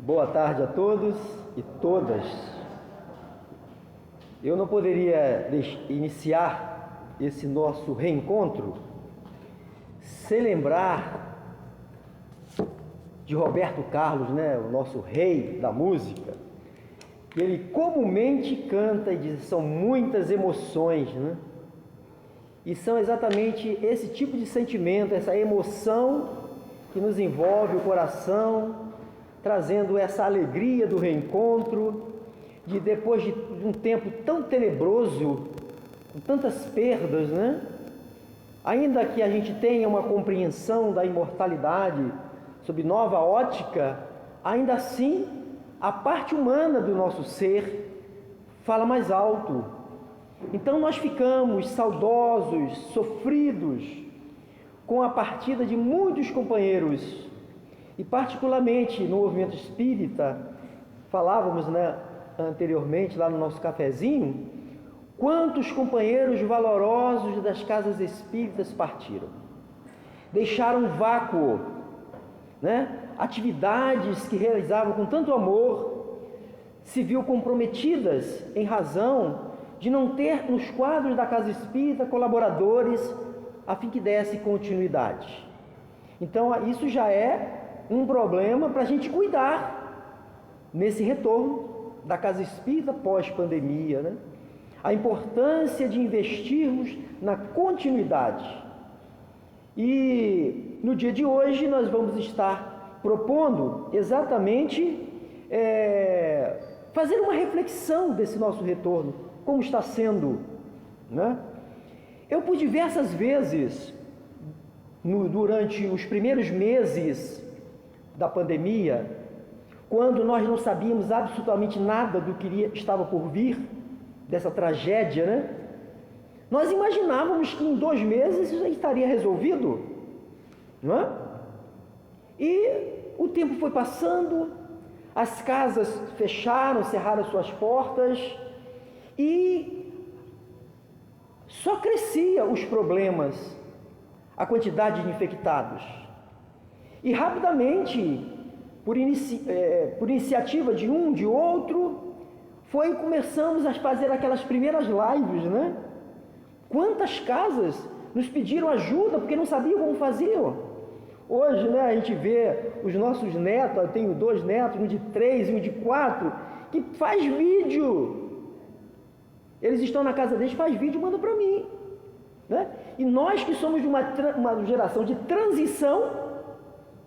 Boa tarde a todos e todas. Eu não poderia iniciar esse nosso reencontro sem lembrar de Roberto Carlos, o nosso rei da música. Ele comumente canta e diz: são muitas emoções, E são exatamente esse tipo de sentimento, essa emoção que nos envolve o coração, trazendo essa alegria do reencontro, de depois de um tempo tão tenebroso, com tantas perdas, Ainda que a gente tenha uma compreensão da imortalidade sob nova ótica, ainda assim a parte humana do nosso ser fala mais alto. Então nós ficamos saudosos, sofridos com a partida de muitos companheiros. E particularmente no movimento espírita, falávamos anteriormente lá no nosso cafezinho, quantos companheiros valorosos das casas espíritas partiram, deixaram um vácuo, atividades que realizavam com tanto amor se viu comprometidas em razão de não ter nos quadros da casa espírita colaboradores a fim que desse continuidade. Então isso já é um problema para a gente cuidar nesse retorno da casa espírita pós-pandemia, A importância de investirmos na continuidade. E no dia de hoje nós vamos estar propondo exatamente fazer uma reflexão desse nosso retorno, como está sendo, Eu por diversas vezes, durante os primeiros meses da pandemia, quando nós não sabíamos absolutamente nada do que estava por vir, dessa tragédia, nós imaginávamos que em 2 meses isso já estaria resolvido, E o tempo foi passando, as casas fecharam, cerraram suas portas, e só crescia os problemas, a quantidade de infectados. E rapidamente, por iniciativa de um, de outro, começamos a fazer aquelas primeiras lives, Quantas casas nos pediram ajuda porque não sabiam como fazer. Hoje, a gente vê os nossos netos, eu tenho 2 netos, um de 3 e um de 4, que faz vídeo. Eles estão na casa deles, faz vídeo e manda para mim, E nós que somos de uma geração de transição,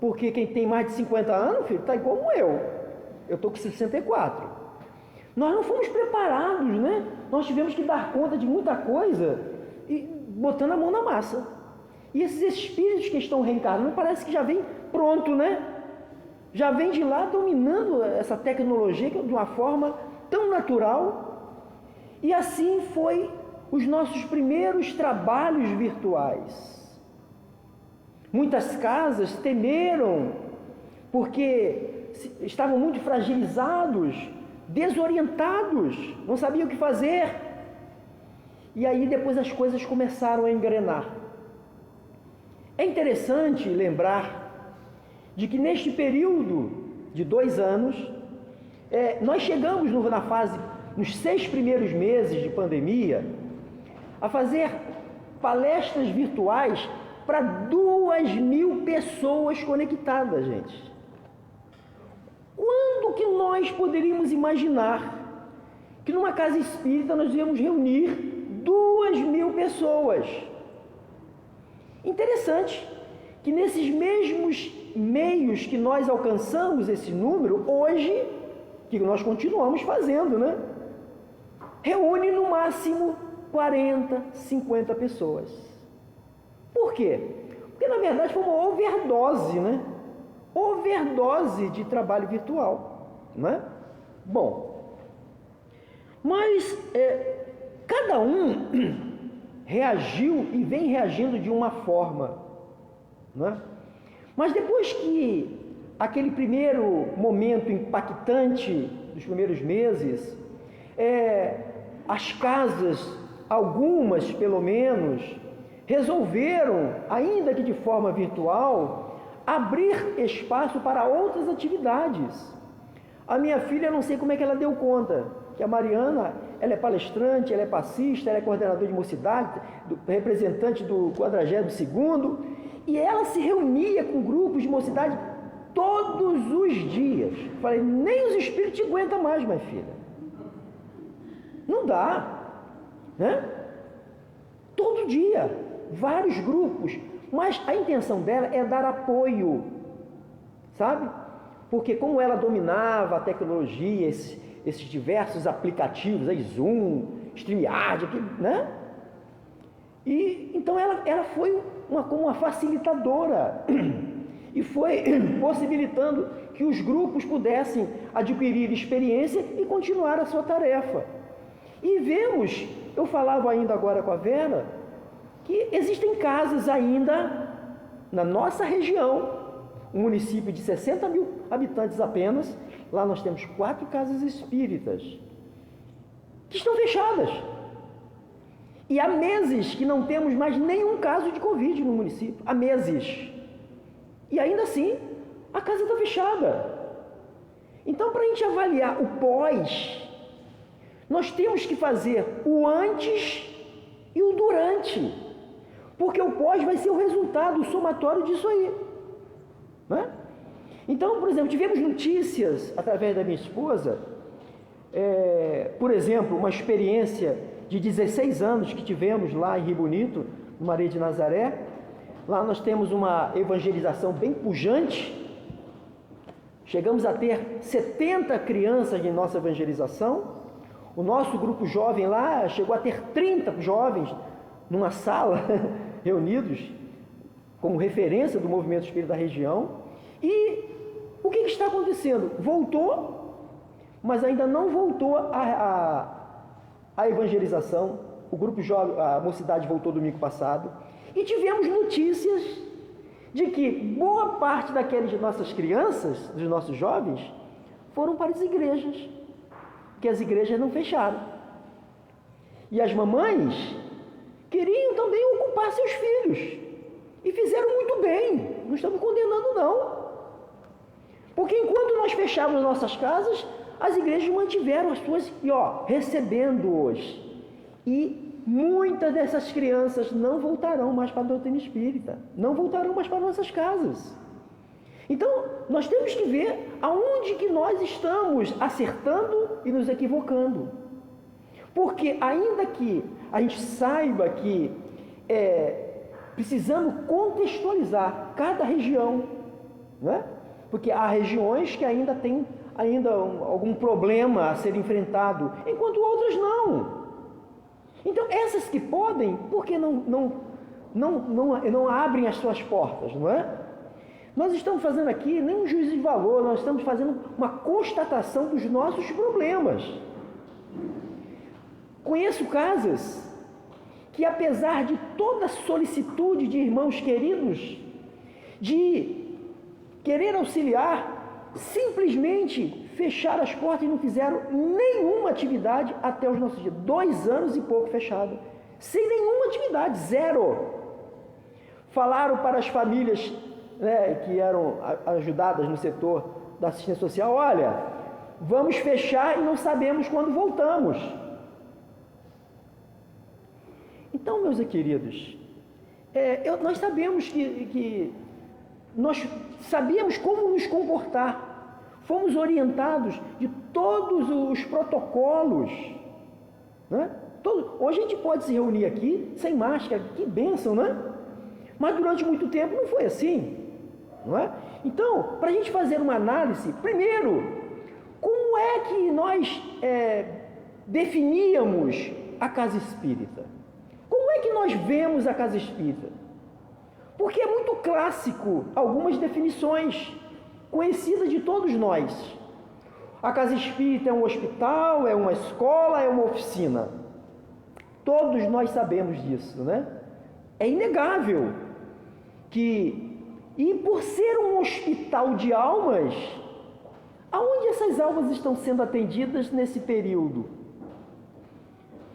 porque quem tem mais de 50 anos, filho, está como eu estou com 64. Nós não fomos preparados, Nós tivemos que dar conta de muita coisa e botando a mão na massa. E esses espíritos que estão reencarnando, parece que já vem pronto, Já vem de lá dominando essa tecnologia de uma forma tão natural. E assim foi os nossos primeiros trabalhos virtuais. Muitas casas temeram, porque estavam muito fragilizados, desorientados, não sabiam o que fazer. E aí depois as coisas começaram a engrenar. É interessante lembrar de que neste período de 2 anos, nós chegamos nos 6 primeiros meses de pandemia, a fazer palestras virtuais para 2.000 pessoas conectadas, gente. Quando que nós poderíamos imaginar que numa casa espírita nós íamos reunir 2.000 pessoas? Interessante que nesses mesmos meios que nós alcançamos esse número, hoje, que nós continuamos fazendo, reúne no máximo 40, 50 pessoas. Por quê? Porque na verdade foi uma overdose, Overdose de trabalho virtual, Bom, mas cada um reagiu e vem reagindo de uma forma, Mas depois que aquele primeiro momento impactante dos primeiros meses, as casas, algumas pelo menos, resolveram, ainda que de forma virtual, abrir espaço para outras atividades. A minha filha, eu não sei como é que ela deu conta, que a Mariana, ela é palestrante, ela é passista, ela é coordenadora de mocidade, representante do 42º, e ela se reunia com grupos de mocidade todos os dias. Falei, nem os espíritos te aguentam mais, minha filha. Não dá, né? Todo dia, vários grupos, mas a intenção dela é dar apoio, sabe? Porque como ela dominava a tecnologia, esses diversos aplicativos, aí Zoom, StreamYard, né? E então ela foi como uma facilitadora e foi possibilitando que os grupos pudessem adquirir experiência e continuar a sua tarefa. E vemos, eu falava ainda agora com a Vera, que existem casas ainda na nossa região, um município de 60 mil habitantes apenas, lá nós temos 4 casas espíritas que estão fechadas. E há meses que não temos mais nenhum caso de Covid no município, há meses. E ainda assim, a casa está fechada. Então, para a gente avaliar o pós, nós temos que fazer o antes e o durante, porque o pós vai ser o resultado, o somatório disso aí, né? Então, por exemplo, tivemos notícias através da minha esposa, por exemplo, uma experiência de 16 anos que tivemos lá em Rio Bonito, no Maria de Nazaré. Lá nós temos uma evangelização bem pujante, chegamos a ter 70 crianças em nossa evangelização. O nosso grupo jovem lá chegou a ter 30 jovens numa sala, reunidos, como referência do movimento espírita da região. E o que está acontecendo? Voltou, mas ainda não voltou a evangelização. O grupo jovem, a mocidade voltou domingo passado. E tivemos notícias de que boa parte daquelas nossas crianças, dos nossos jovens, foram para as igrejas, que as igrejas não fecharam. E as mamães queriam também ocupar seus filhos, e fizeram muito bem, não estamos condenando não. Porque enquanto nós fechávamos nossas casas, as igrejas mantiveram as suas, recebendo-os. E muitas dessas crianças não voltarão mais para a doutrina espírita, não voltarão mais para nossas casas. Então, nós temos que ver aonde que nós estamos acertando e nos equivocando. Porque ainda que a gente saiba que precisamos contextualizar cada região, né? Porque há regiões que ainda têm algum problema a ser enfrentado, enquanto outras não. Então, essas que podem, por que não abrem as suas portas, não é? Nós estamos fazendo aqui nem um juízo de valor, nós estamos fazendo uma constatação dos nossos problemas. Conheço casas que, apesar de toda a solicitude de irmãos queridos, de querer auxiliar, simplesmente fecharam as portas e não fizeram nenhuma atividade até os nossos dias. 2 anos e pouco fechado, sem nenhuma atividade, zero. Falaram para as famílias, que eram ajudadas no setor da assistência social: olha, vamos fechar e não sabemos quando voltamos. Então, meus queridos, nós sabemos que nós sabíamos como nos comportar, fomos orientados de todos os protocolos, né? Hoje a gente pode se reunir aqui sem máscara, que bênção, né? Mas durante muito tempo não foi assim, não é? Então, para a gente fazer uma análise, primeiro, como é que nós definíamos a casa espírita? Como é que nós vemos a casa espírita? Porque é muito clássico algumas definições conhecidas de todos nós. A casa espírita é um hospital, é uma escola, é uma oficina. Todos nós sabemos disso, né? É inegável que, e por ser um hospital de almas, aonde essas almas estão sendo atendidas nesse período?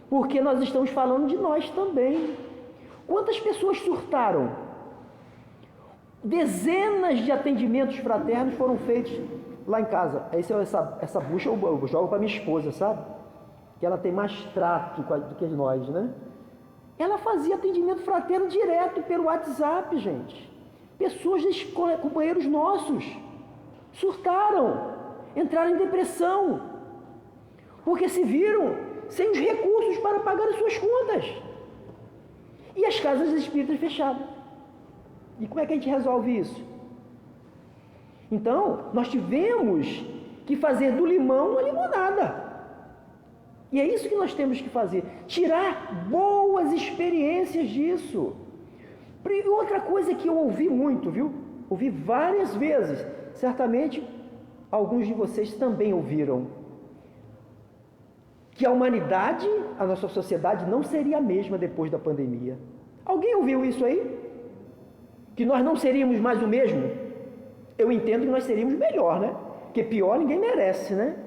Porque nós estamos falando de nós também. Quantas pessoas surtaram? Dezenas de atendimentos fraternos foram feitos lá em casa, essa bucha eu jogo para minha esposa, sabe? Que ela tem mais trato do que nós, né? Ela fazia atendimento fraterno direto pelo WhatsApp, gente. Pessoas da escola, companheiros nossos, surtaram, entraram em depressão, porque se viram sem os recursos para pagar as suas contas. E as casas espíritas fechadas. E como é que a gente resolve isso? Então, nós tivemos que fazer do limão uma limonada. E é isso que nós temos que fazer, tirar boas experiências disso. E outra coisa que eu ouvi muito, viu? Ouvi várias vezes, certamente alguns de vocês também ouviram, que a humanidade, a nossa sociedade não seria a mesma depois da pandemia. Alguém ouviu isso aí? Que nós não seríamos mais o mesmo? Eu entendo que nós seríamos melhor, né? Porque pior ninguém merece, né?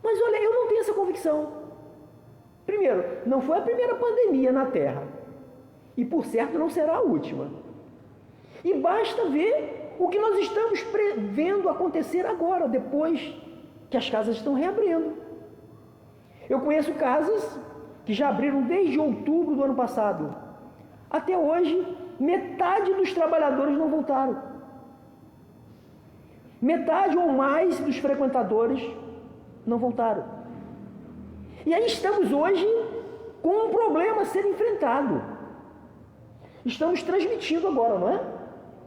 Mas olha, eu não tenho essa convicção. Primeiro, não foi a primeira pandemia na Terra. E por certo não será a última. E basta ver o que nós estamos vendo acontecer agora, depois que as casas estão reabrindo. Eu conheço casas que já abriram desde outubro do ano passado. Até hoje, metade dos trabalhadores não voltaram. Metade ou mais dos frequentadores não voltaram. E aí estamos hoje com um problema a ser enfrentado. Estamos transmitindo agora, não é?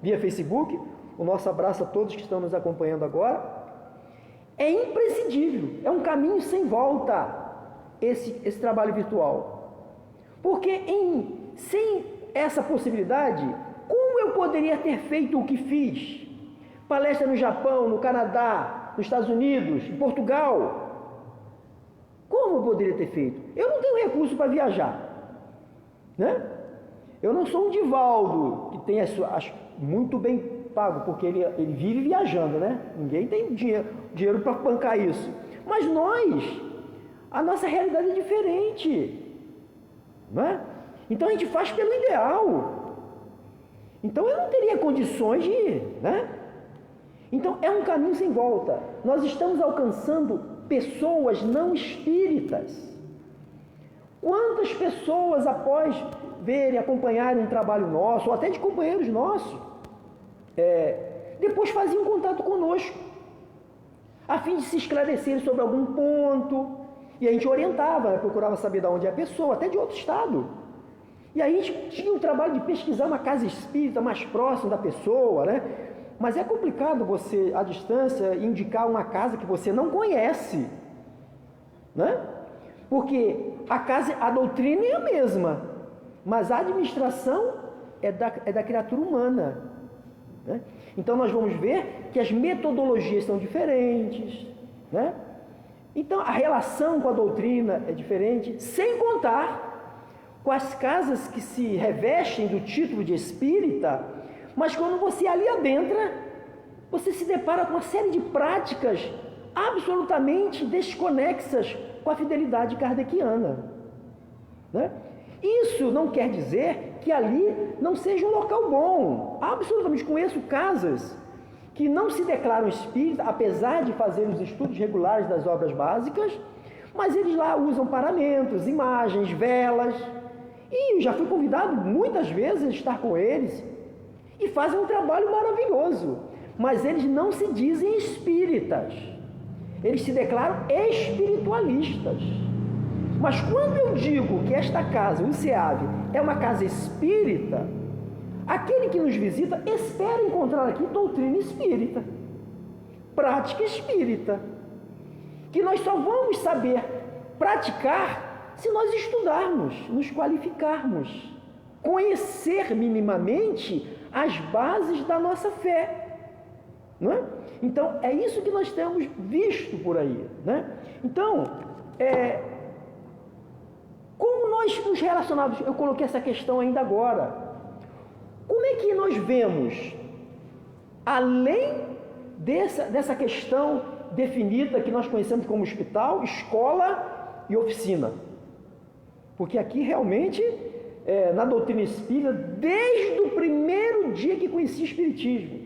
Via Facebook. O nosso abraço a todos que estão nos acompanhando agora. É imprescindível, é um caminho sem volta esse trabalho virtual. Porque sem essa possibilidade, como eu poderia ter feito o que fiz? Palestra no Japão, no Canadá, nos Estados Unidos, em Portugal. Como eu poderia ter feito? Eu não tenho recurso para viajar, né? Eu não sou um Divaldo, que tem muito bem pago, porque ele vive viajando, né? Ninguém tem dinheiro para bancar isso. Mas a nossa realidade é diferente, não é? Então a gente faz pelo ideal. Então eu não teria condições de ir, né? Então é um caminho sem volta. Nós estamos alcançando pessoas não espíritas. Quantas pessoas, após verem, acompanharem um trabalho nosso, ou até de companheiros nossos, depois faziam contato conosco, a fim de se esclarecerem sobre algum ponto, e a gente orientava, né? Procurava saber de onde é a pessoa, até de outro estado. E aí a gente tinha o trabalho de pesquisar uma casa espírita mais próxima da pessoa, né? Mas é complicado você, à distância, indicar uma casa que você não conhece, né? Porque a doutrina é a mesma, mas a administração é da criatura humana, né? Então nós vamos ver que as metodologias são diferentes, né? Então a relação com a doutrina é diferente, sem contar com as casas que se revestem do título de espírita, mas quando você ali adentra, você se depara com uma série de práticas absolutamente desconexas com a fidelidade kardeciana, né? Isso não quer dizer que ali não seja um local bom. Absolutamente, conheço casas que não se declaram espírita, apesar de fazerem os estudos regulares das obras básicas, mas eles lá usam paramentos, imagens, velas, e já fui convidado muitas vezes a estar com eles, e fazem um trabalho maravilhoso, mas eles não se dizem espíritas, eles se declaram espiritualistas. Mas quando eu digo que esta casa, o SEAV, é uma casa espírita, aquele que nos visita espera encontrar aqui doutrina espírita, prática espírita, que nós só vamos saber praticar se nós estudarmos, nos qualificarmos, conhecer minimamente as bases da nossa fé, não é? Então, é isso que nós temos visto por aí, né? Então, como nós nos relacionamos, eu coloquei essa questão ainda agora, como é que nós vemos, além dessa questão definida que nós conhecemos como hospital, escola e oficina? Porque aqui realmente, na doutrina espírita, desde o primeiro dia que conheci o espiritismo,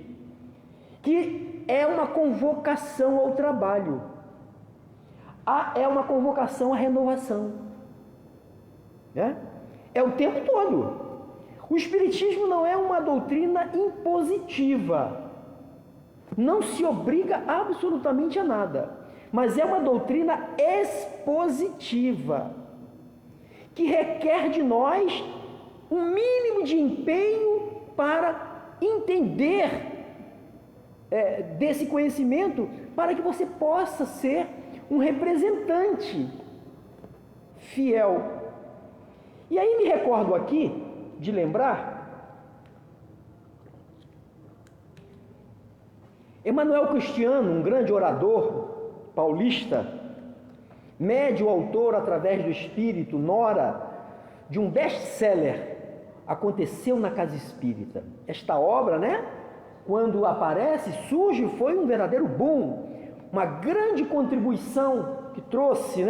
que é uma convocação ao trabalho, é uma convocação à renovação, né? É o tempo todo. O Espiritismo não é uma doutrina impositiva, não se obriga absolutamente a nada, mas é uma doutrina expositiva, que requer de nós um mínimo de empenho para entender desse conhecimento, para que você possa ser um representante fiel. E aí me recordo aqui de lembrar Emanuel Cristiano, um grande orador paulista, médium autor através do Espírito, nora de um best-seller, Aconteceu na Casa Espírita. Esta obra, quando aparece, surge, foi um verdadeiro boom, uma grande contribuição que trouxe,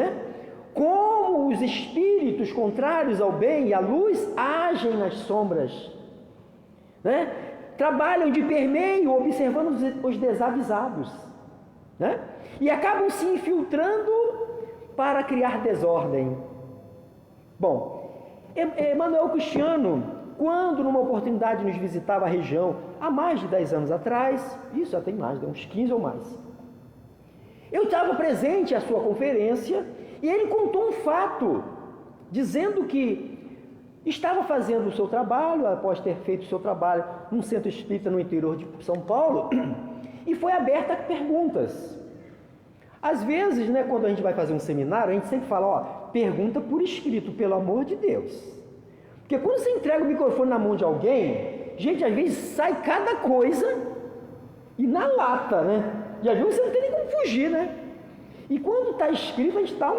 como os espíritos contrários ao bem e à luz agem nas sombras, trabalham de permeio, observando os desavisados, e acabam se infiltrando para criar desordem. Bom, Emanuel Cristiano, quando numa oportunidade nos visitava a região, há mais de 10 anos atrás, isso já tem mais, uns 15 ou mais, eu estava presente à sua conferência, e ele contou um fato, dizendo que estava fazendo o seu trabalho, após ter feito o seu trabalho num centro espírita no interior de São Paulo, e foi aberta a perguntas. Às vezes, quando a gente vai fazer um seminário, a gente sempre fala, pergunta por escrito, pelo amor de Deus. Porque quando você entrega o microfone na mão de alguém, gente, às vezes sai cada coisa e na lata, E às vezes você não tem nem como fugir, E quando está escrito, a gente dá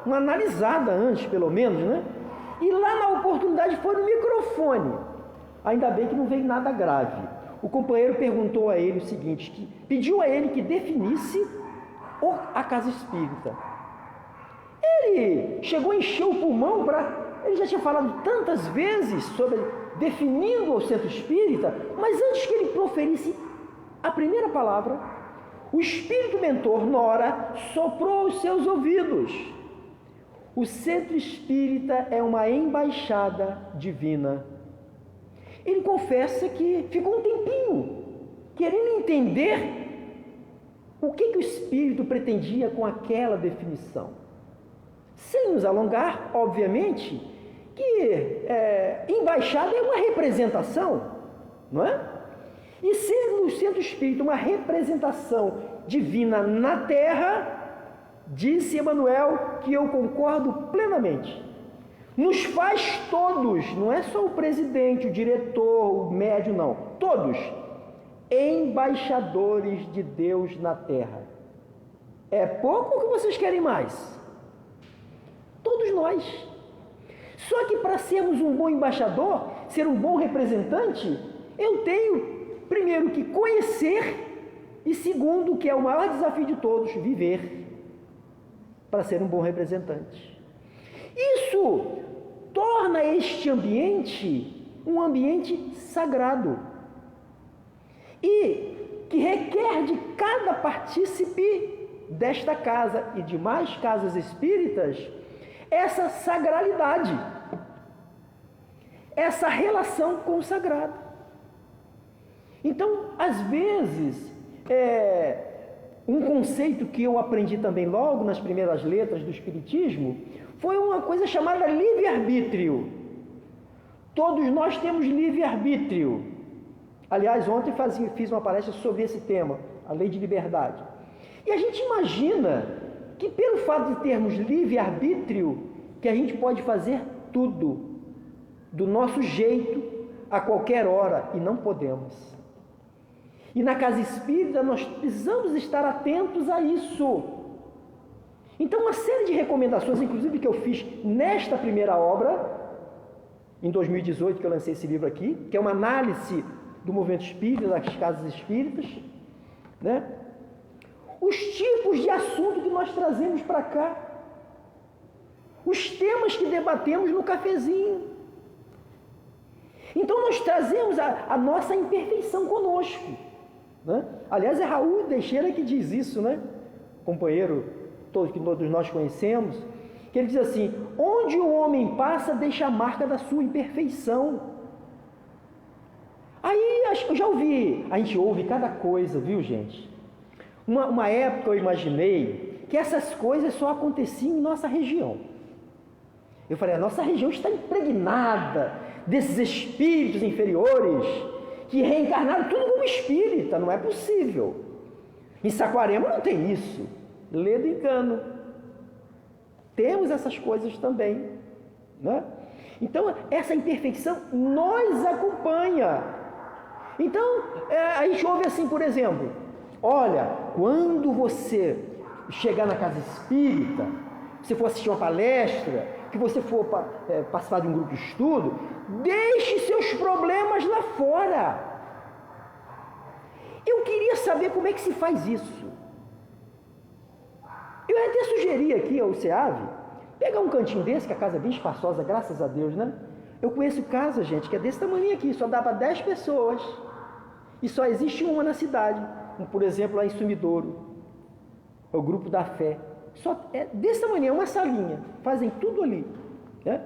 uma analisada antes, pelo menos, E lá na oportunidade foi no microfone. Ainda bem que não veio nada grave. O companheiro perguntou a ele o seguinte, pediu a ele que definisse a casa espírita. Ele chegou a encher o pulmão ele já tinha falado tantas vezes sobre definindo o centro espírita, mas antes que ele proferisse a primeira palavra, o espírito mentor, nora, soprou aos seus ouvidos: o centro espírita é uma embaixada divina. Ele confessa que ficou um tempinho querendo entender o que o espírito pretendia com aquela definição. Sem nos alongar, obviamente, que embaixada é uma representação, não é? E sendo o centro espírita uma representação divina na Terra, disse Emanuel, que eu concordo plenamente, nos faz todos, não é só o presidente, o diretor, o médium, não, todos, embaixadores de Deus na Terra. É pouco ou que vocês querem mais? Todos nós. Só que para sermos um bom embaixador, ser um bom representante, eu tenho, primeiro, que conhecer, e segundo, que é o maior desafio de todos, viver, para ser um bom representante. Isso torna este ambiente um ambiente sagrado e que requer de cada partícipe desta casa e de mais casas espíritas essa sagralidade, essa relação com o sagrado. Então, às vezes, um conceito que eu aprendi também logo nas primeiras letras do Espiritismo foi uma coisa chamada livre-arbítrio. Todos nós temos livre-arbítrio. Aliás, ontem fiz uma palestra sobre esse tema, a lei de liberdade. E a gente imagina que pelo fato de termos livre-arbítrio, que a gente pode fazer tudo, do nosso jeito, a qualquer hora, e não podemos. E na casa espírita nós precisamos estar atentos a isso. Então, uma série de recomendações, inclusive que eu fiz nesta primeira obra, em 2018, que eu lancei esse livro aqui, que é uma análise do movimento espírita, das casas espíritas, os tipos de assunto que nós trazemos para cá, os temas que debatemos no cafezinho. Então nós trazemos a nossa imperfeição conosco, Aliás, é Raul Teixeira que diz isso, né? Companheiro que todos nós conhecemos, que ele diz assim: onde o homem passa, deixa a marca da sua imperfeição. Aí, eu já ouvi, a gente ouve cada coisa, viu, gente? Uma época eu imaginei que essas coisas só aconteciam em nossa região. Eu falei, a nossa região está impregnada desses espíritos inferiores que reencarnaram tudo como espírita, não é possível. Em Saquarema não tem isso. Lê do engano. Temos essas coisas também, né? Então, essa imperfeição nos acompanha. Então, a gente ouve assim, por exemplo, olha, quando você chegar na casa espírita, se for assistir uma palestra, que você for participar de um grupo de estudo, deixe seus problemas lá fora. Eu queria saber como é que se faz isso. Eu até sugeri aqui ao SEAV, pegar um cantinho desse, que a casa é bem espaçosa, graças a Deus, né? Eu conheço casa, gente, que é desse tamanho aqui, só dá para 10 pessoas. E só existe uma na cidade. Por exemplo, lá em Sumidouro. É o Grupo da Fé. Só é desse tamanho, é uma salinha. Fazem tudo ali, né?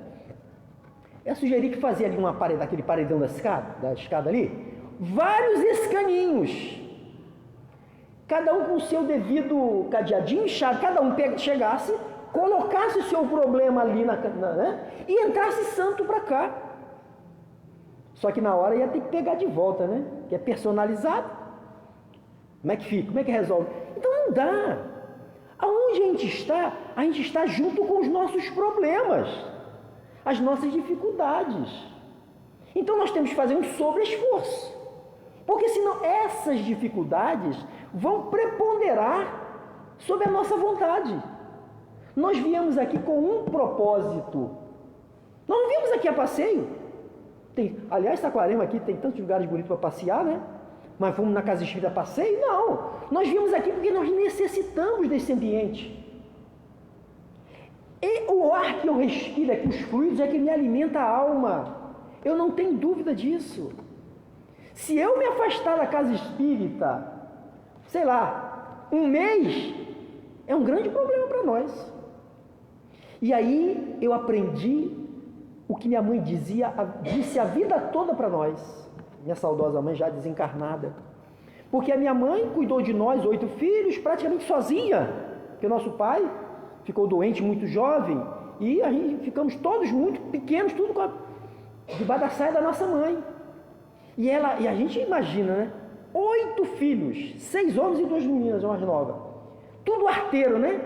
Eu sugeri que fazia ali aquele paredão da escada ali, vários escaninhos. Cada um com o seu devido cadeadinho e chave. Cada um chegasse, colocasse o seu problema ali né? E entrasse santo para cá. Só que na hora ia ter que pegar de volta, né? Que é personalizado. Como é que fica? Como é que resolve? Então não dá. Aonde a gente está junto com os nossos problemas, as nossas dificuldades. Então nós temos que fazer um sobre-esforço. Porque senão essas dificuldades vão preponderar sobre a nossa vontade. Nós viemos aqui com um propósito. Nós não viemos aqui a passeio. Aliás, Saquarema aqui tem tantos lugares bonitos para passear, né? Mas fomos na casa espírita a passeio? Não. Nós viemos aqui porque nós necessitamos desse ambiente. E o ar que eu respiro aqui, os fluidos, é que me alimenta a alma. Eu não tenho dúvida disso. Se eu me afastar da casa espírita, sei lá, um mês, é um grande problema para nós. E aí eu aprendi o que minha mãe disse a vida toda para nós, minha saudosa mãe já desencarnada, porque a minha mãe cuidou de nós 8 filhos praticamente sozinha, porque o nosso pai ficou doente muito jovem e a gente ficamos todos muito pequenos, tudo debaixo da saia da nossa mãe. E a gente imagina, né? 8 filhos, 6 homens e 2 meninas, a mais nova, tudo arteiro, né?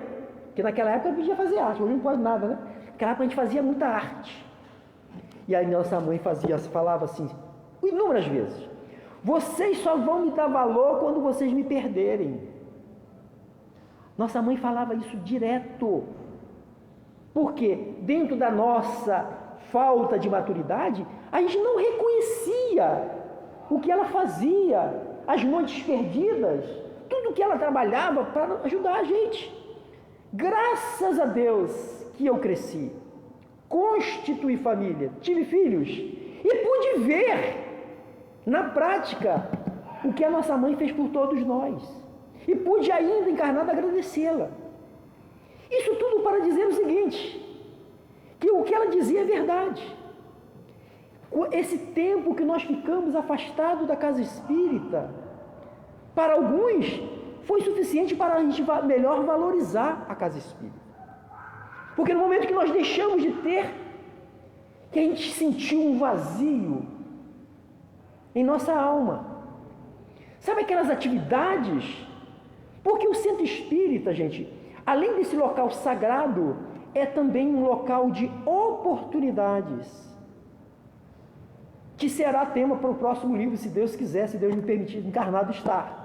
Porque naquela época podia fazer arte, hoje não pode nada, né? Naquela época a gente fazia muita arte. E aí nossa mãe falava assim, inúmeras vezes: vocês só vão me dar valor quando vocês me perderem. Nossa mãe falava isso direto. Porque dentro da nossa falta de maturidade, a gente não reconhecia o que ela fazia, as noites perdidas, tudo que ela trabalhava para ajudar a gente. Graças a Deus que eu cresci, constituí família, tive filhos e pude ver na prática o que a nossa mãe fez por todos nós, e pude ainda encarnada agradecê-la. Isso tudo para dizer o seguinte, que o que ela dizia é verdade. Esse tempo que nós ficamos afastados da casa espírita, para alguns foi suficiente para a gente melhor valorizar a casa espírita. Porque no momento que nós deixamos de ter, que a gente sentiu um vazio em nossa alma. Sabe aquelas atividades? Porque o centro espírita, gente, além desse local sagrado, é também um local de oportunidades, que será tema para o próximo livro, se Deus quiser, se Deus me permitir, encarnado estar.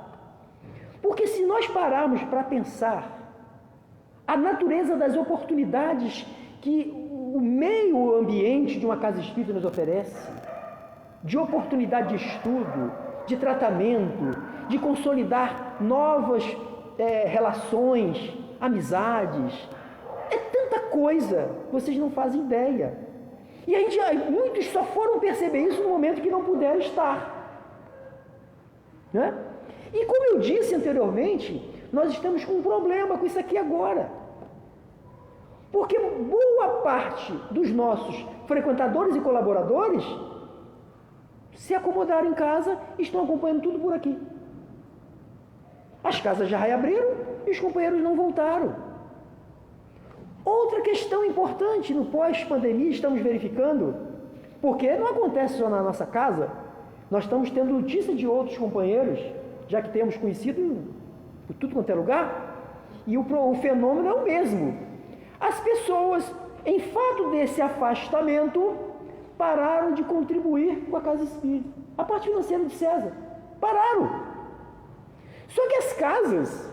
Porque se nós pararmos para pensar a natureza das oportunidades que o meio ambiente de uma casa espírita nos oferece, de oportunidade de estudo, de tratamento, de consolidar novas relações, amizades, é tanta coisa, vocês não fazem ideia. E muitos só foram perceber isso no momento que não puderam estar, né? E como eu disse anteriormente, nós estamos com um problema com isso aqui agora. Porque boa parte dos nossos frequentadores e colaboradores se acomodaram em casa e estão acompanhando tudo por aqui. As casas já reabriram e os companheiros não voltaram. Outra questão importante no pós-pandemia, estamos verificando, porque não acontece só na nossa casa, nós estamos tendo notícia de outros companheiros, já que temos conhecido por tudo quanto é lugar, e o fenômeno é o mesmo. As pessoas, em fato desse afastamento, pararam de contribuir com a casa espírita. A parte financeira de César. Pararam. Só que as casas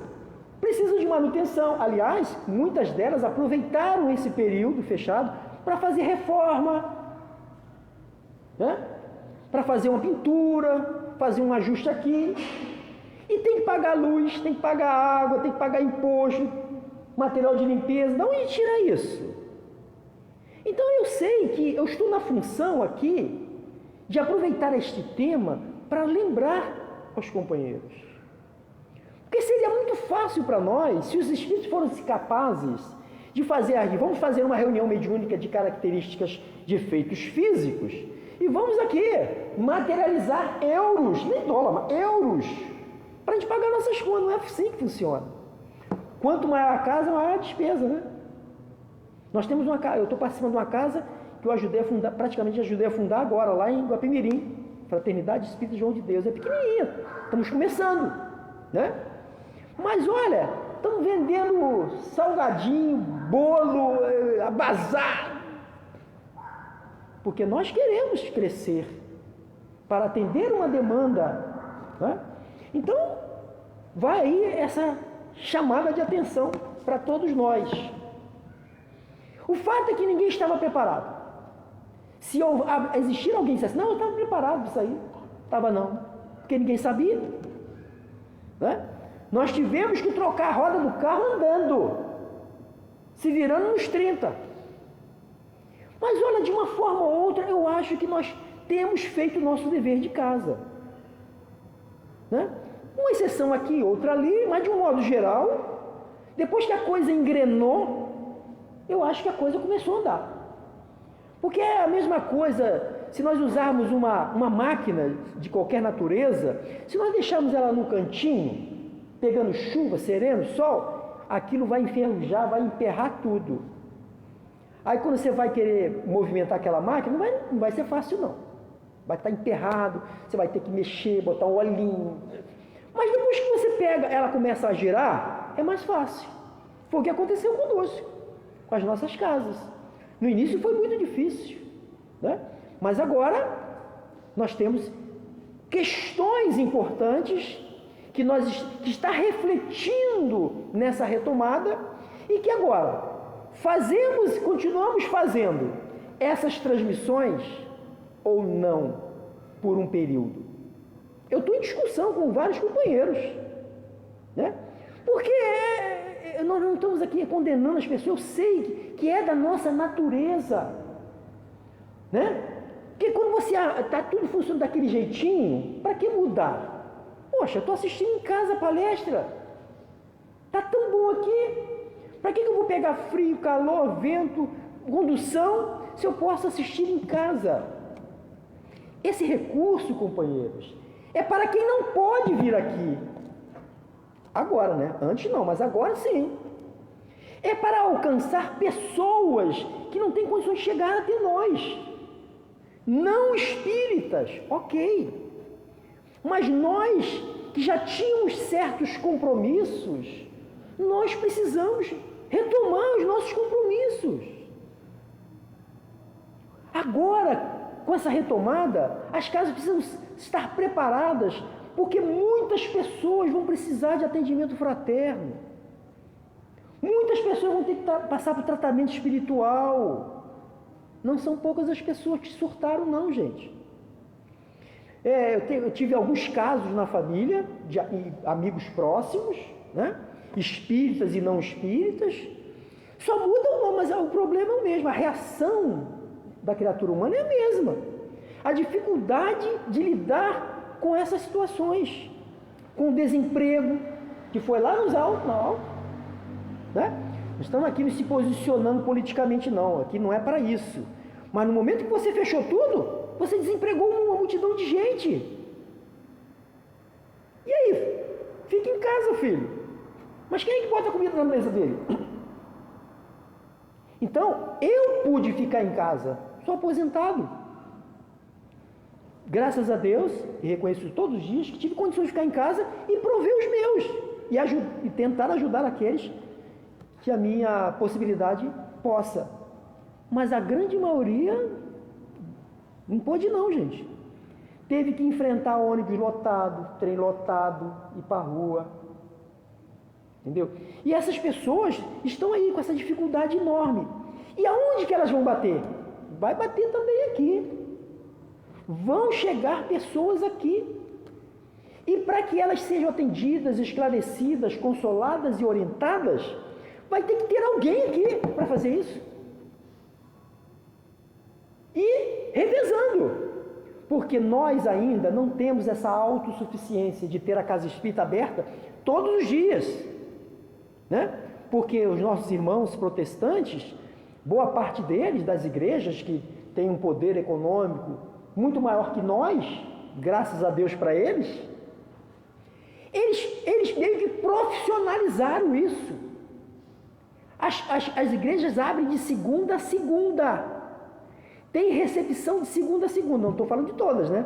precisam de manutenção. Aliás, muitas delas aproveitaram esse período fechado para fazer reforma, né? Para fazer uma pintura, fazer um ajuste aqui. E tem que pagar luz, tem que pagar água, tem que pagar imposto, material de limpeza. De onde tira isso? Então eu sei que eu estou na função aqui de aproveitar este tema para lembrar aos companheiros. Porque seria muito fácil para nós, se os espíritos fossem capazes de fazer, vamos fazer uma reunião mediúnica de características de efeitos físicos, e vamos aqui materializar euros, nem dólar, mas euros, para a gente pagar nossas contas. Não é assim que funciona. Quanto maior a casa, maior a despesa, né? Nós temos uma casa, eu estou participando de uma casa que eu ajudei a fundar, praticamente ajudei a fundar agora, lá em Guapimirim, Fraternidade Espírita João de Deus. É pequenininha, estamos começando, né? Mas olha, estamos vendendo salgadinho, bolo, bazar, porque nós queremos crescer para atender uma demanda, né? Então, vai aí essa chamada de atenção para todos nós. O fato é que ninguém estava preparado. Se existir alguém que dissesse, não, eu estava preparado para isso aí. Estava não, porque ninguém sabia, né? Nós tivemos que trocar a roda do carro andando, se virando nos 30. Mas olha, de uma forma ou outra, eu acho que nós temos feito o nosso dever de casa, né? Uma exceção aqui, outra ali, mas de um modo geral, depois que a coisa engrenou, eu acho que a coisa começou a andar. Porque é a mesma coisa, se nós usarmos uma máquina de qualquer natureza, se nós deixarmos ela no cantinho, pegando chuva, sereno, sol, aquilo vai enferrujar, vai emperrar tudo. Aí quando você vai querer movimentar aquela máquina, não vai ser fácil não. Vai estar emperrado, você vai ter que mexer, botar um olhinho. Mas depois que você pega, ela começa a girar, é mais fácil. Foi o que aconteceu conosco, com as nossas casas. No início foi muito difícil, né? Mas agora nós temos questões importantes que está refletindo nessa retomada e que agora continuamos fazendo essas transmissões ou não por um período. Eu estou em discussão com vários companheiros, né? Porque nós não estamos aqui condenando as pessoas, eu sei que é da nossa natureza, né? Porque quando você está tudo funcionando daquele jeitinho, para que mudar? Poxa, eu estou assistindo em casa a palestra, está tão bom aqui, para que eu vou pegar frio, calor, vento, condução, se eu posso assistir em casa? Esse recurso, companheiros, é para quem não pode vir aqui. Agora, né? Antes não, mas agora sim. É para alcançar pessoas que não têm condições de chegar até nós. Não espíritas, ok. Mas nós, que já tínhamos certos compromissos, nós precisamos retomar os nossos compromissos. Agora, com essa retomada, as casas precisam estar preparadas, porque muitas pessoas vão precisar de atendimento fraterno. Muitas pessoas vão ter que passar por tratamento espiritual. Não são poucas as pessoas que surtaram, não, gente. Eu tive alguns casos na família, de amigos próximos, né? Espíritas e não espíritas. Só muda o nome, mas o problema é o mesmo. A reação da criatura humana é a mesma. A dificuldade de lidar com essas situações. com o desemprego, que foi lá nos altos, né? Não estamos aqui se posicionando politicamente, não. Aqui não é para isso. Mas no momento que você fechou tudo, você desempregou uma multidão de gente. E aí? Fica em casa, filho. Mas quem é que bota a comida na mesa dele? Então, eu pude ficar em casa. Sou aposentado. Graças a Deus, e reconheço todos os dias, que tive condições de ficar em casa e prover os meus. E tentar ajudar aqueles que a minha possibilidade possa. Mas a grande maioria não pôde não, gente. Teve que enfrentar ônibus lotado, trem lotado, ir para a rua. Entendeu? E essas pessoas estão aí com essa dificuldade enorme. E aonde que elas vão bater? Vai bater também aqui. Vão chegar pessoas aqui. E para que elas sejam atendidas, esclarecidas, consoladas e orientadas, vai ter que ter alguém aqui para fazer isso. E revezando. Porque nós ainda não temos essa autossuficiência de ter a casa espírita aberta todos os dias, né? Porque os nossos irmãos protestantes, boa parte deles, das igrejas que têm um poder econômico muito maior que nós, graças a Deus para eles meio que profissionalizaram isso. As igrejas abrem de segunda a segunda. Tem recepção de segunda a segunda, não estou falando de todas, né?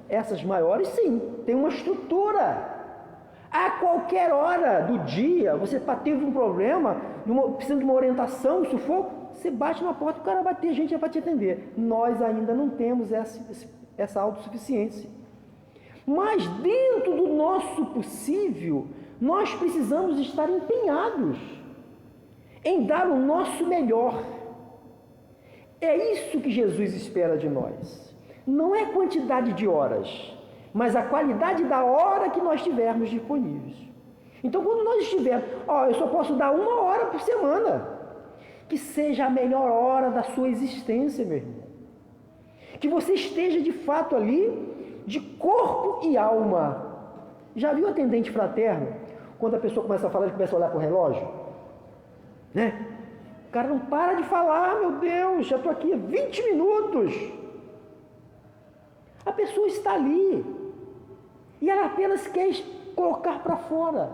Essas maiores, sim, tem uma estrutura. A qualquer hora do dia, você teve um problema, precisa de uma orientação, se for, você bate na porta, o cara vai ter gente para te atender. Nós ainda não temos essa autossuficiência. Mas dentro do nosso possível, nós precisamos estar empenhados em dar o nosso melhor. É isso que Jesus espera de nós. Não é quantidade de horas, mas a qualidade da hora que nós tivermos disponíveis. Então, quando nós estivermos, eu só posso dar 1 hora por semana, que seja a melhor hora da sua existência, meu irmão. Que você esteja de fato ali, de corpo e alma. Já viu o atendente fraterno? Quando a pessoa começa a falar, ele começa a olhar para o relógio, né? O cara não para de falar, meu Deus, já estou aqui há 20 minutos. A pessoa está ali e ela apenas quer colocar para fora,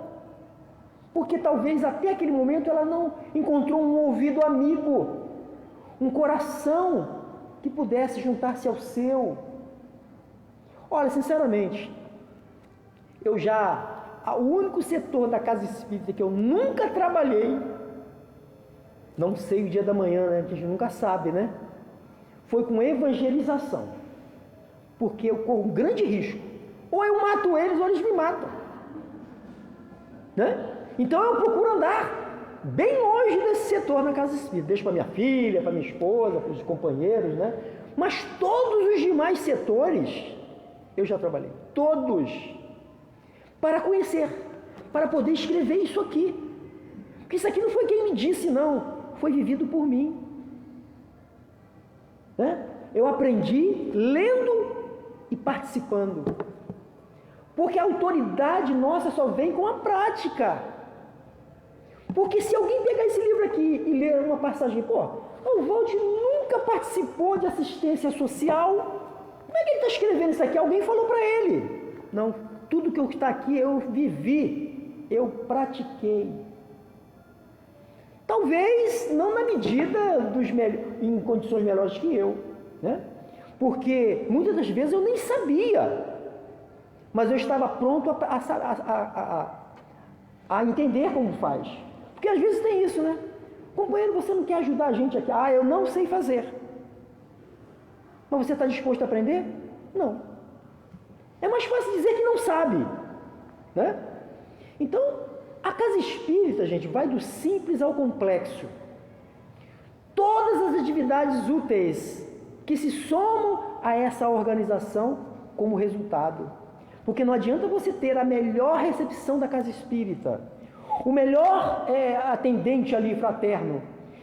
porque talvez até aquele momento ela não encontrou um ouvido amigo, um coração que pudesse juntar-se ao seu. Olha, sinceramente, o único setor da casa espírita que eu nunca trabalhei, não sei o dia da manhã, né? A gente nunca sabe, né? Foi com evangelização. Porque eu corro um grande risco. Ou eu mato eles, ou eles me matam. Né? Então eu procuro andar bem longe desse setor na casa espírita. Deixo para minha filha, para minha esposa, para os companheiros, né? Mas todos os demais setores eu já trabalhei. Todos. Para conhecer. Para poder escrever isso aqui. Porque isso aqui não foi quem me disse, não. Foi vivido por mim. Né? Eu aprendi lendo e participando. Porque a autoridade nossa só vem com a prática. Porque se alguém pegar esse livro aqui e ler uma passagem, o Walt nunca participou de assistência social. Como é que ele está escrevendo isso aqui? Alguém falou para ele. Não, tudo que está aqui eu vivi, eu pratiquei. Talvez não na medida em condições melhores que eu, né? Porque muitas das vezes eu nem sabia, mas eu estava pronto a entender como faz. Porque às vezes tem isso, né? Companheiro, você não quer ajudar a gente aqui? Eu não sei fazer. Mas você está disposto a aprender? Não. É mais fácil dizer que não sabe, né? Então, a casa espírita, gente, vai do simples ao complexo. Todas as atividades úteis que se somam a essa organização como resultado. Porque não adianta você ter a melhor recepção da casa espírita, o melhor atendente ali fraterno,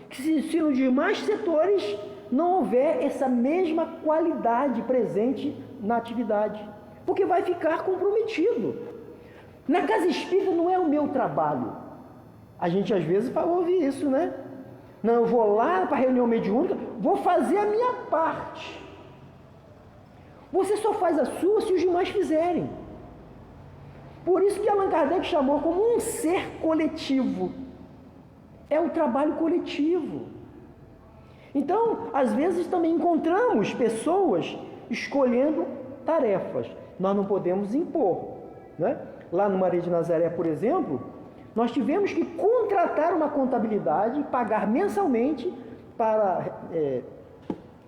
que se nos demais setores não houver essa mesma qualidade presente na atividade. Porque vai ficar comprometido. Na casa espírita não é o meu trabalho. A gente às vezes ouve isso, né? Não, eu vou lá para a reunião mediúnica, vou fazer a minha parte. Você só faz a sua se os demais fizerem. Por isso que Allan Kardec chamou como um ser coletivo. É o trabalho coletivo. Então, às vezes também encontramos pessoas escolhendo tarefas. Nós não podemos impor, né? Lá no Maria de Nazaré, por exemplo, nós tivemos que contratar uma contabilidade e pagar mensalmente para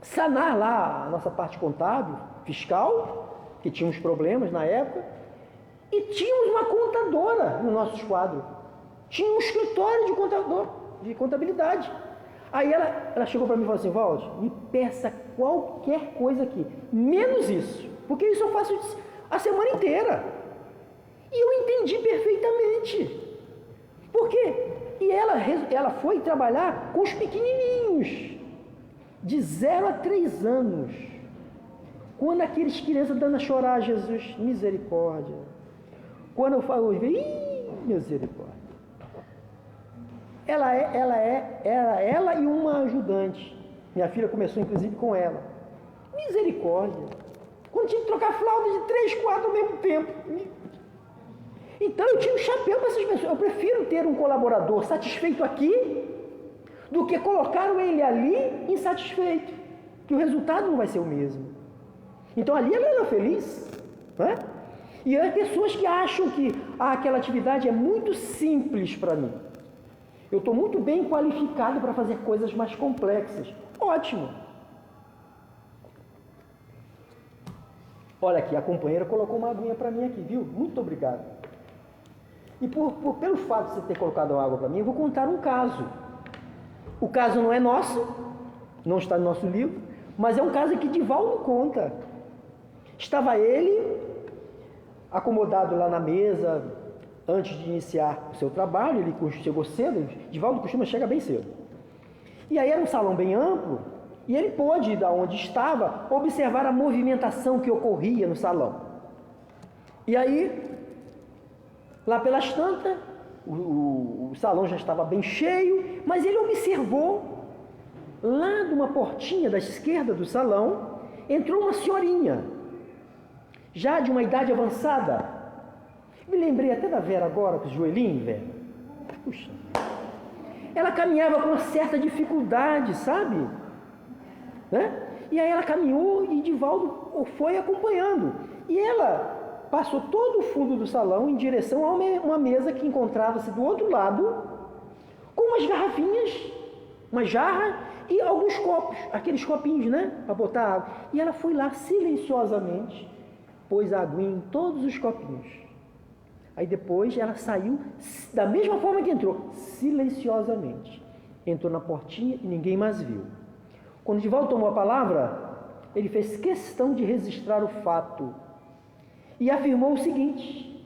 sanar lá a nossa parte contábil, fiscal, que tínhamos problemas na época, e tínhamos uma contadora no nosso quadro. Tinha um escritório de contabilidade. Aí ela chegou para mim e falou assim: Valdir, me peça qualquer coisa aqui, menos isso, porque isso eu faço a semana inteira. E eu entendi perfeitamente. Por quê? E ela foi trabalhar com os pequenininhos, de 0 a 3 anos. Quando aqueles crianças dando a chorar, Jesus, misericórdia. Quando eu falo, misericórdia. Ela e uma ajudante. Minha filha começou inclusive com ela. Misericórdia. Quando tinha que trocar fralda de 3, 4 ao mesmo tempo. Então eu tiro o chapéu para essas pessoas. Eu prefiro ter um colaborador satisfeito aqui do que colocar ele ali insatisfeito, que o resultado não vai ser o mesmo. Então ali ela era feliz, né? E há pessoas que acham que aquela atividade é muito simples para mim. Eu estou muito bem qualificado para fazer coisas mais complexas. Ótimo! Olha aqui, a companheira colocou uma aguinha para mim aqui, viu? Muito obrigado. E pelo fato de você ter colocado água para mim, eu vou contar um caso. O caso não é nosso, não está no nosso livro, mas é um caso que Divaldo conta. Estava ele acomodado lá na mesa, antes de iniciar o seu trabalho, ele chegou cedo, Divaldo costuma chegar bem cedo. E aí era um salão bem amplo, e ele pôde, da onde estava, observar a movimentação que ocorria no salão. E aí, lá pelas tantas, o salão já estava bem cheio, mas ele observou, lá de uma portinha da esquerda do salão, entrou uma senhorinha, já de uma idade avançada. Me lembrei até da Vera agora, com os joelhinhos, Vera. Puxa. Ela caminhava com uma certa dificuldade, sabe? Né? E aí ela caminhou e Divaldo foi acompanhando. E ela passou todo o fundo do salão em direção a uma mesa que encontrava-se do outro lado, com umas garrafinhas, uma jarra e alguns copos, aqueles copinhos, né? Para botar água. E ela foi lá silenciosamente, pôs a aguinha em todos os copinhos. Aí depois ela saiu da mesma forma que entrou, silenciosamente. Entrou na portinha e ninguém mais viu. Quando Divaldo tomou a palavra, ele fez questão de registrar o fato e afirmou o seguinte: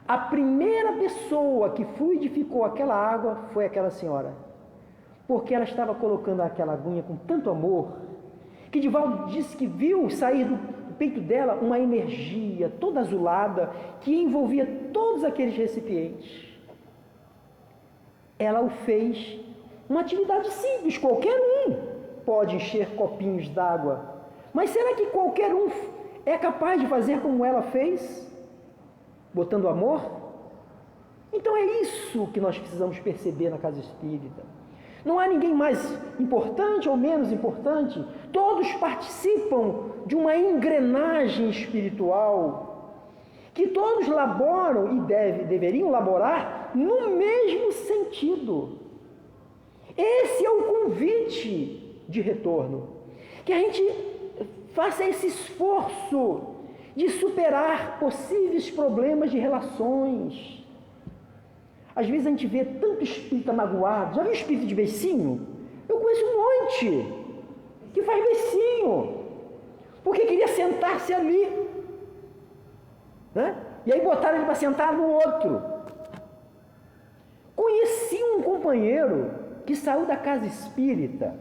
a primeira pessoa que fluidificou aquela água foi aquela senhora, porque ela estava colocando aquela aguinha com tanto amor, que Divaldo disse que viu sair do peito dela uma energia toda azulada que envolvia todos aqueles recipientes. Ela o fez uma atividade simples, qualquer um pode encher copinhos d'água, mas será que qualquer um é capaz de fazer como ela fez, botando amor? Então é isso que nós precisamos perceber na casa espírita. Não há ninguém mais importante ou menos importante, todos participam de uma engrenagem espiritual, que todos laboram e deveriam laborar no mesmo sentido. Esse é o convite de retorno, que a gente faça esse esforço de superar possíveis problemas de relações. Às vezes a gente vê tanto espírita magoado. Já viu espírito de beicinho? Eu conheço um monte que faz beicinho, porque queria sentar-se ali, né? E aí botaram ele para sentar no outro. Conheci um companheiro que saiu da casa espírita.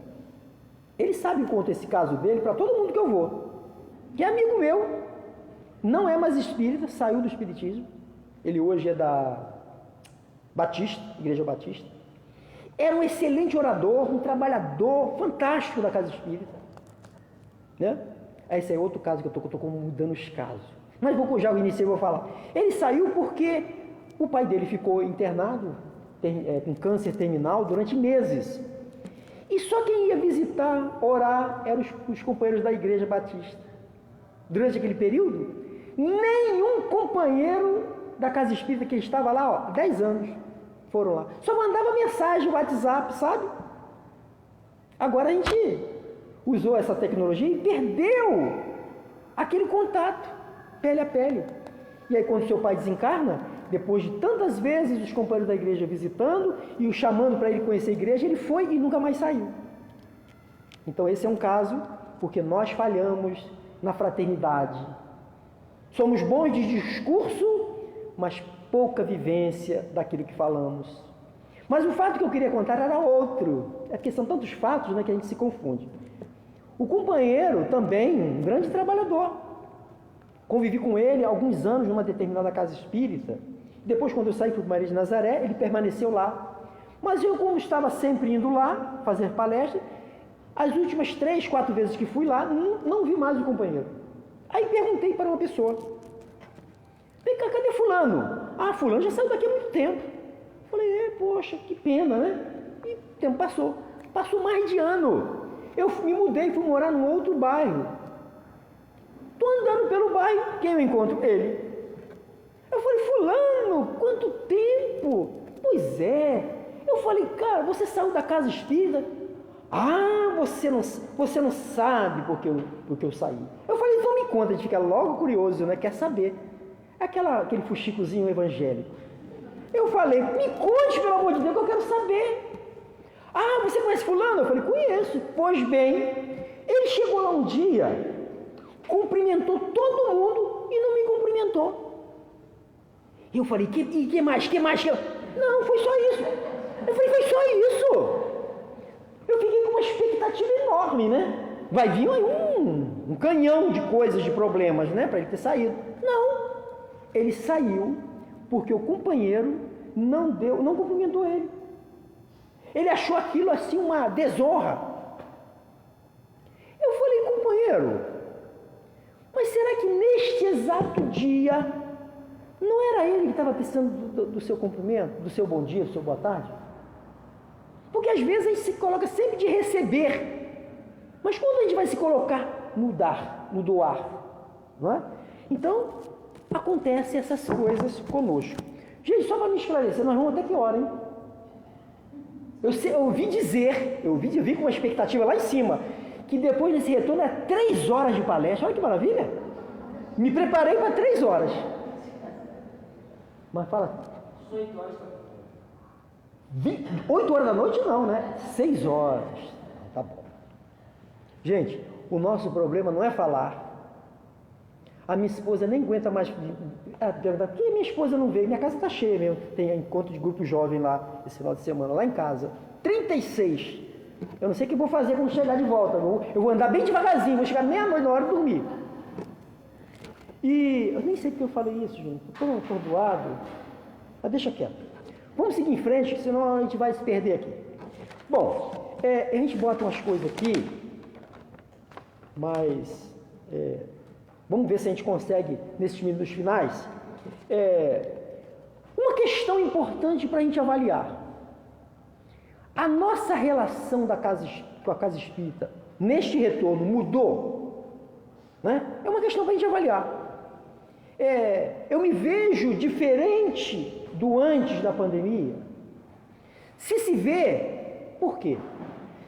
Ele sabe, conta esse caso dele para todo mundo que eu vou, que é amigo meu, não é mais espírita, saiu do espiritismo, ele hoje é da Batista, Igreja Batista. Era um excelente orador, um trabalhador fantástico da casa espírita, né? Esse é outro caso que eu estou mudando os casos. Mas já iniciei, vou falar. Ele saiu porque o pai dele ficou internado com câncer terminal durante meses. E só quem ia visitar, orar, eram os companheiros da Igreja Batista. Durante aquele período, nenhum companheiro da casa espírita que estava lá, 10 anos, foram lá. Só mandava mensagem, WhatsApp, sabe? Agora a gente usou essa tecnologia e perdeu aquele contato, pele a pele. E aí quando seu pai desencarna, depois de tantas vezes os companheiros da igreja visitando e o chamando para ele conhecer a igreja, ele foi e nunca mais saiu. Então esse é um caso porque nós falhamos na fraternidade. Somos bons de discurso, mas pouca vivência daquilo que falamos. Mas o fato que eu queria contar era outro. É porque são tantos fatos, né, que a gente se confunde. O companheiro também, um grande trabalhador. Convivi com ele há alguns anos numa determinada casa espírita. Depois, quando eu saí para o Maria de Nazaré, ele permaneceu lá. Mas eu, como estava sempre indo lá fazer palestra, as últimas 3, 4 vezes que fui lá, não vi mais o companheiro. Aí perguntei para uma pessoa: vem cá, cadê fulano? Ah, fulano já saiu daqui há muito tempo. Falei, poxa, que pena, né? E o tempo passou. Passou mais de ano. Eu me mudei e fui morar num outro bairro. Estou andando pelo bairro, quem eu encontro? Ele. Eu falei, fulano, quanto tempo? Pois é. Eu falei, cara, você saiu da casa espírita? Ah, você não sabe porque eu saí. Eu falei, então me conta, a gente fica logo curioso, né? Quer saber. Aquele fuxicozinho evangélico. Eu falei, me conte, pelo amor de Deus, que eu quero saber. Ah, você conhece fulano? Eu falei, conheço. Pois bem, ele chegou lá um dia, cumprimentou todo mundo e não me cumprimentou. Eu falei, que mais? Não, foi só isso. Eu falei, foi só isso. Eu fiquei com uma expectativa enorme, né? Vai vir aí um canhão de coisas, de problemas, né? Para ele ter saído. Não. Ele saiu porque o companheiro não cumprimentou ele. Ele achou aquilo assim uma desonra. Eu falei, companheiro, mas será que neste exato dia não era ele que estava precisando do seu cumprimento, do seu bom dia, do seu boa tarde? Porque às vezes a gente se coloca sempre de receber, mas quando a gente vai se colocar no dar, no doar, não é? Então, acontecem essas coisas conosco. Gente, só para me esclarecer, nós vamos até que hora, hein? Eu ouvi dizer, eu vi com uma expectativa lá em cima, que depois desse retorno é 3 horas de palestra. Olha que maravilha! Me preparei para 3 horas. Mas fala. 8 horas. 8 horas da noite não, né? 6 horas. Tá bom. Gente, o nosso problema não é falar. A minha esposa nem aguenta mais. Por que minha esposa não veio? Minha casa está cheia mesmo. Tem encontro de grupo jovem lá, esse final de semana, lá em casa. 36. Eu não sei o que eu vou fazer quando chegar de volta. Eu vou andar bem devagarzinho, vou chegar meia-noite na hora de dormir. E eu nem sei porque eu falei isso, gente. Estou tão atordoado. Mas deixa quieto. Vamos seguir em frente, senão a gente vai se perder aqui. Bom, a gente bota umas coisas aqui, mas vamos ver se a gente consegue, nesses minutos finais, uma questão importante para a gente avaliar. A nossa relação com a casa espírita, neste retorno, mudou? Né? É uma questão para a gente avaliar. Eu me vejo diferente do antes da pandemia? Se vê, por quê?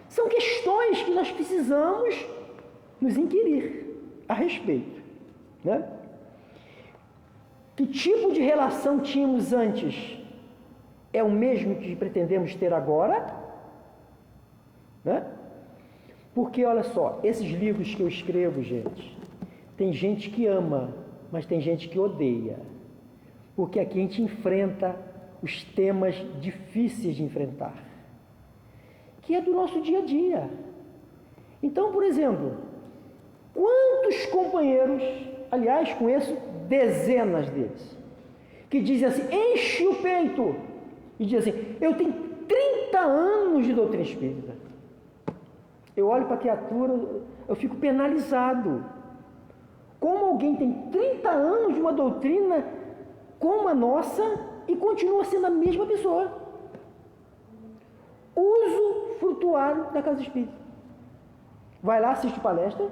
São questões que nós precisamos nos inquirir a respeito, né? Que tipo de relação tínhamos antes? É o mesmo que pretendemos ter agora? Né? Porque, olha só, esses livros que eu escrevo, gente, tem gente que ama, mas tem gente que odeia. Porque aqui a gente enfrenta os temas difíceis de enfrentar, que é do nosso dia a dia. Então, por exemplo, quantos companheiros, aliás, conheço dezenas deles, que dizem assim, enche o peito, e dizem assim, eu tenho 30 anos de doutrina espírita. Eu olho para a criatura, eu fico penalizado. Como alguém tem 30 anos de uma doutrina como a nossa e continua sendo a mesma pessoa? Uso frutuário da casa espírita. Vai lá, assiste palestra,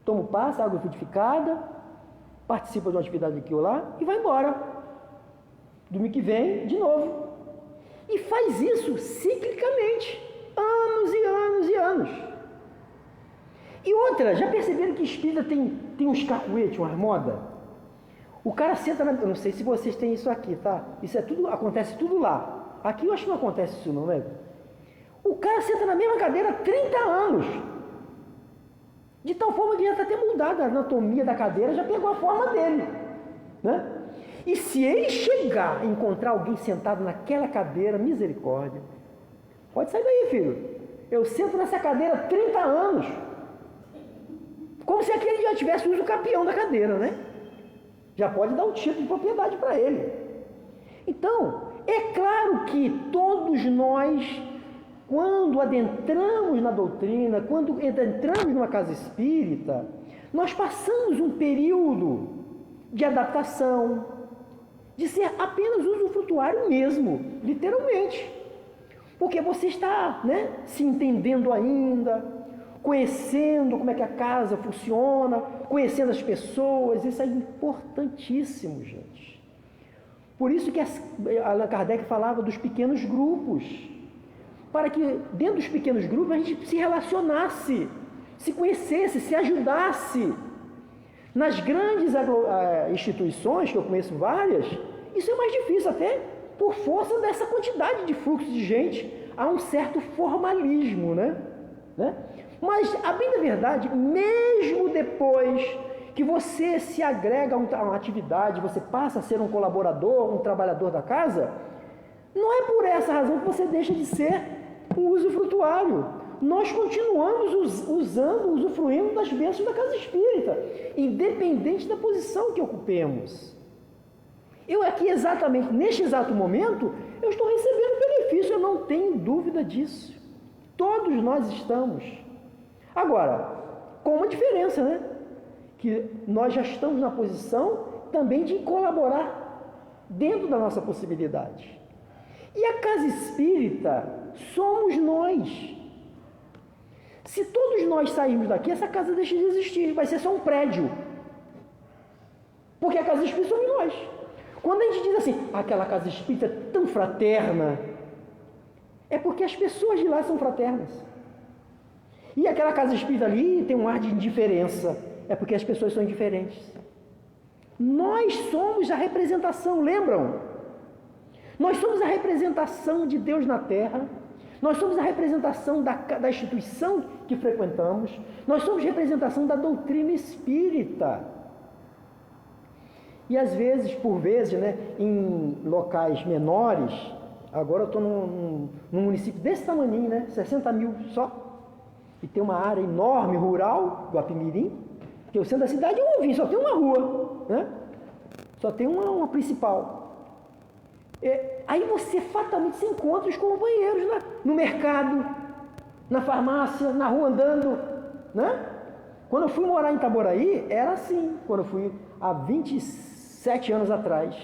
toma o passe, água frutificada, participa de uma atividade aqui ou lá e vai embora. Domingo que vem, de novo. E faz isso ciclicamente, anos e anos e anos. E outra, já perceberam que espírita tem uns cacuetes, umas modas? O cara senta na... Eu não sei se vocês têm isso aqui, tá? Isso é tudo, acontece tudo lá. Aqui eu acho que não acontece isso não, né? O cara senta na mesma cadeira há 30 anos. De tal forma que já está até mudada a anatomia da cadeira, já pegou a forma dele, né? E se ele chegar a encontrar alguém sentado naquela cadeira, misericórdia, pode sair daí, filho. Eu sento nessa cadeira há 30 anos. Como se aquele já tivesse uso campeão da cadeira, né? Já pode dar um título de propriedade para ele. Então, é claro que todos nós, quando adentramos na doutrina, quando adentramos numa casa espírita, nós passamos um período de adaptação, de ser apenas usufrutuário mesmo, literalmente. Porque você está, né, se entendendo ainda, conhecendo como é que a casa funciona, conhecendo as pessoas, isso é importantíssimo, gente. Por isso que Allan Kardec falava dos pequenos grupos, para que dentro dos pequenos grupos a gente se relacionasse, se conhecesse, se ajudasse. Nas grandes instituições, que eu conheço várias, isso é mais difícil até por força dessa quantidade de fluxo de gente, há um certo formalismo, né? Mas, a bem da verdade, mesmo depois que você se agrega a uma atividade, você passa a ser um colaborador, um trabalhador da casa, não é por essa razão que você deixa de ser um usufrutuário. Nós continuamos usufruindo das bênçãos da casa espírita, independente da posição que ocupemos. Eu aqui, exatamente, neste exato momento, eu estou recebendo benefício, eu não tenho dúvida disso. Todos nós estamos. Agora, com uma diferença, né? Que nós já estamos na posição também de colaborar dentro da nossa possibilidade. E a casa espírita somos nós. Se todos nós sairmos daqui, essa casa deixa de existir, vai ser só um prédio. Porque a casa espírita somos nós. Quando a gente diz assim, aquela casa espírita é tão fraterna, é porque as pessoas de lá são fraternas. E aquela casa espírita ali tem um ar de indiferença, é porque as pessoas são indiferentes. Nós somos a representação, lembram? Nós somos a representação de Deus na Terra, nós somos a representação da instituição que frequentamos, nós somos representação da doutrina espírita. E às vezes, por vezes, né, em locais menores, agora eu estou num município desse tamanho, né, 60 mil só, e tem uma área enorme, rural, Guapimirim, que é o centro da cidade, eu ouvi, só tem uma rua, né? Só tem uma principal. Aí você fatalmente se encontra os companheiros no mercado, na farmácia, na rua andando, né? Quando eu fui morar em Itaboraí, era assim, quando eu fui há 27 anos atrás.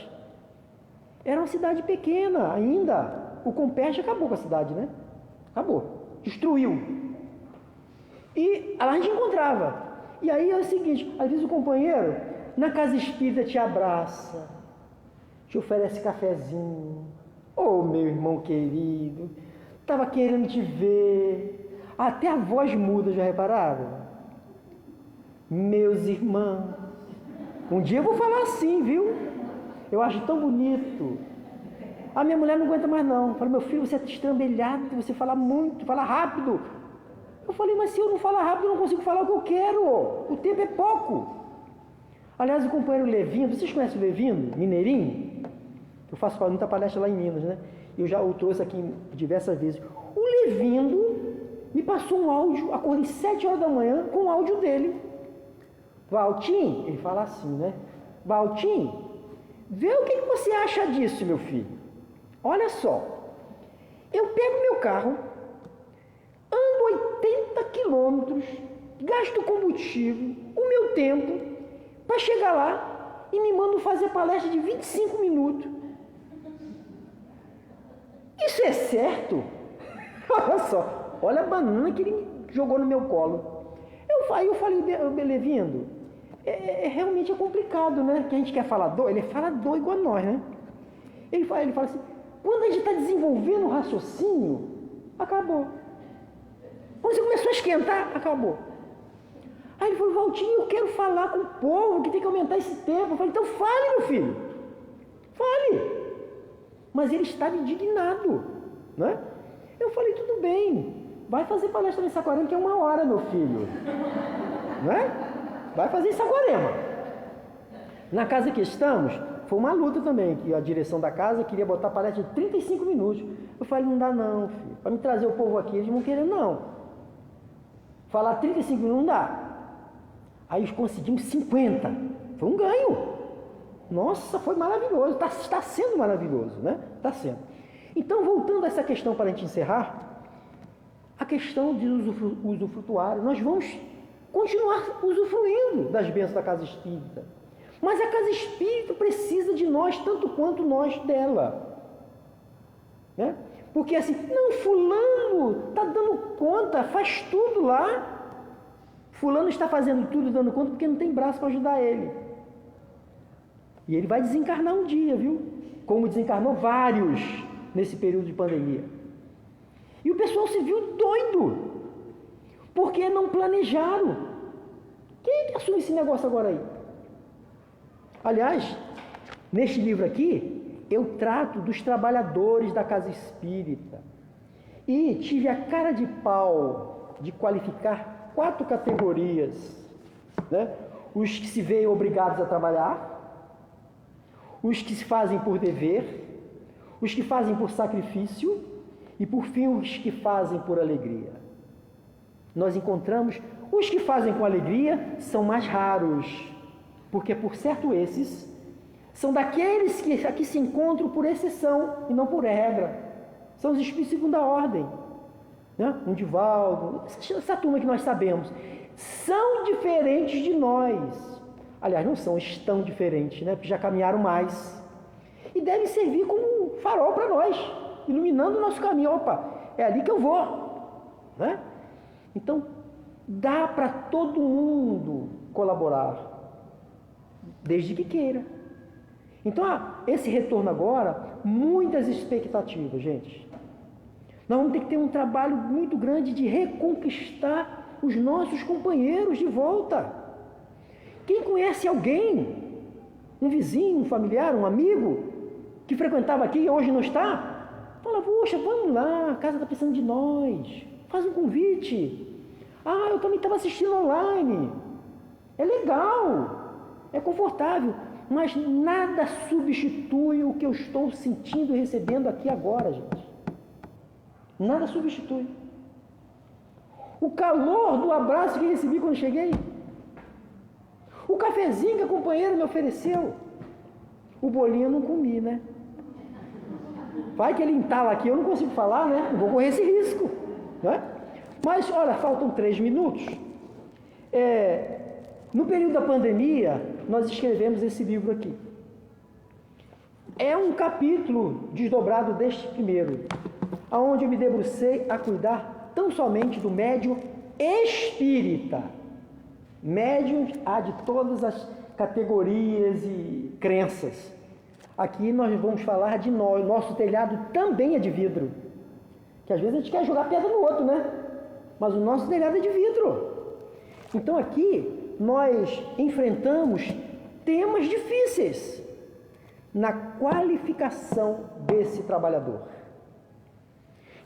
Era uma cidade pequena ainda, o Comperj acabou com a cidade, né? Acabou, destruiu. E lá a gente encontrava. E aí é o seguinte, às vezes o companheiro, na casa espírita, te abraça, te oferece cafezinho. Ô, meu irmão querido, estava querendo te ver. Até a voz muda, já repararam? Meus irmãos, um dia eu vou falar assim, viu? Eu acho tão bonito. A minha mulher não aguenta mais não. Fala, meu filho, você é estrambelhado, você fala muito, fala rápido. Eu falei, mas se eu não falar rápido, eu não consigo falar o que eu quero. O tempo é pouco. Aliás, o companheiro Levino, vocês conhecem o Levino, mineirinho? Eu faço muita palestra lá em Minas, né? Eu já o trouxe aqui diversas vezes. O Levino me passou um áudio, acordei 7 horas da manhã com o áudio dele. Valtim, ele fala assim, né? Valtim, Vê o que você acha disso, meu filho. Olha só, eu pego meu carro, ando 80 quilômetros, gasto combustível, o meu tempo, para chegar lá e me mandam fazer palestra de 25 minutos. Isso é certo? Olha só, olha a banana que ele jogou no meu colo. Eu falei, Belevindo, realmente é complicado, né? Que a gente quer falador, ele é falador igual a nós, né? Ele fala assim, quando a gente está desenvolvendo o raciocínio, acabou. Quando você começou a esquentar, acabou. Aí ele falou, Valtinho, eu quero falar com o povo, que tem que aumentar esse tempo. Eu falei, então fale, meu filho. Fale. Mas ele estava indignado, né? Eu falei, tudo bem, vai fazer palestra em Saquarema, que é 1 hora, meu filho. Né? Vai fazer em Saquarema. Na casa que estamos, foi uma luta também, que a direção da casa queria botar palestra de 35 minutos. Eu falei, não dá não, filho. Para me trazer o povo aqui, eles não vão querer não. Falar 35 minutos não dá. Aí conseguimos 50. Foi um ganho. Nossa, foi maravilhoso. Está sendo maravilhoso, né? Está sendo. Então, voltando a essa questão para a gente encerrar, a questão de usufrutuário, nós vamos continuar usufruindo das bênçãos da casa espírita. Mas a casa espírita precisa de nós tanto quanto nós dela. Né? Porque assim, não, fulano está dando conta, faz tudo lá. Fulano está fazendo tudo, dando conta, porque não tem braço para ajudar ele. E ele vai desencarnar um dia, viu? Como desencarnou vários nesse período de pandemia. E o pessoal se viu doido, porque não planejaram. Quem é que assume esse negócio agora aí? Aliás, neste livro aqui, eu trato dos trabalhadores da casa espírita. E tive a cara de pau de qualificar 4 categorias, né? Os que se veem obrigados a trabalhar, os que se fazem por dever, os que fazem por sacrifício e, por fim, os que fazem por alegria. Nós encontramos os que fazem com alegria são mais raros, porque, por certo, esses são daqueles que aqui se encontram por exceção e não por regra. São os espíritos de segunda ordem, né? Um Divaldo, essa turma que nós sabemos, são diferentes de nós. Aliás, não são, estão diferentes, né? Porque já caminharam mais. E devem servir como um farol para nós, iluminando o nosso caminho. Opa, é ali que eu vou, né? Então, dá para todo mundo colaborar, desde que queira. Então, esse retorno agora, muitas expectativas, gente. Nós vamos ter que ter um trabalho muito grande de reconquistar os nossos companheiros de volta. Quem conhece alguém, um vizinho, um familiar, um amigo, que frequentava aqui e hoje não está, fala, poxa, vamos lá, a casa está precisando de nós, faz um convite. Ah, eu também estava assistindo online, é legal, é confortável, mas nada substitui o que eu estou sentindo e recebendo aqui agora, gente. Nada substitui. O calor do abraço que recebi quando cheguei, o cafezinho que a companheira me ofereceu, o bolinho eu não comi, né? Vai que ele entala aqui, eu não consigo falar, né? Não vou correr esse risco, né? Mas, olha, faltam 3 minutos. No período da pandemia, nós escrevemos esse livro aqui. É um capítulo desdobrado deste primeiro, onde eu me debrucei a cuidar tão somente do médium espírita. Médium há de todas as categorias e crenças. Aqui nós vamos falar de nós. Nosso telhado também é de vidro. Que às vezes a gente quer jogar pedra no outro, né? Mas o nosso telhado é de vidro. Então aqui nós enfrentamos temas difíceis na qualificação desse trabalhador.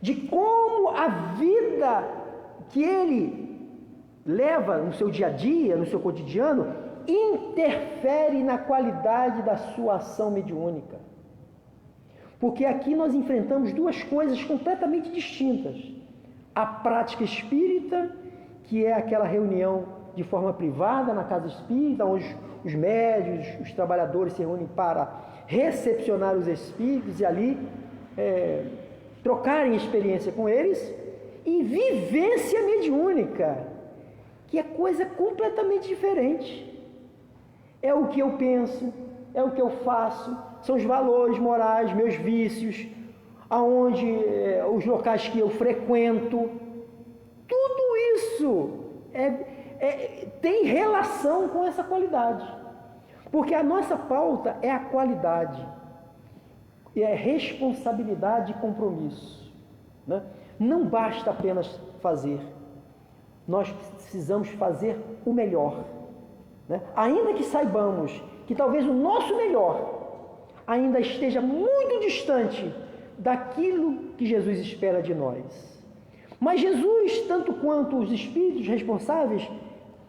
De como a vida que ele leva no seu dia a dia, no seu cotidiano, interfere na qualidade da sua ação mediúnica. Porque aqui nós enfrentamos 2 coisas completamente distintas. A prática espírita, que é aquela reunião de forma privada na casa espírita, onde os médios, os trabalhadores se reúnem para recepcionar os espíritos e ali trocarem experiência com eles, e vivência mediúnica, que é coisa completamente diferente. É o que eu penso, é o que eu faço, são os valores morais, meus vícios, aonde os locais que eu frequento, tudo isso tem relação com essa qualidade, porque a nossa pauta é a qualidade, é responsabilidade e compromisso, né? Não basta apenas fazer, nós precisamos fazer o melhor, né? Ainda que saibamos que talvez o nosso melhor ainda esteja muito distante daquilo que Jesus espera de nós. Mas Jesus, tanto quanto os espíritos responsáveis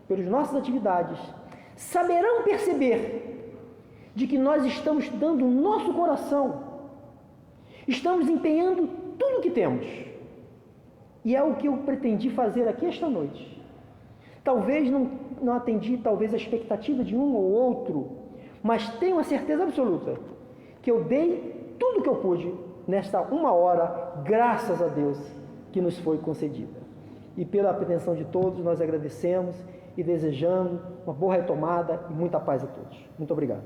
pelas nossas atividades, saberão perceber de que nós estamos dando o nosso coração, estamos empenhando tudo o que temos. E é o que eu pretendi fazer aqui esta noite. Talvez não atendi talvez a expectativa de um ou outro, mas tenho a certeza absoluta que eu dei tudo o que eu pude nesta 1 hora, graças a Deus, que nos foi concedida. E pela atenção de todos, nós agradecemos e desejamos uma boa retomada e muita paz a todos. Muito obrigado.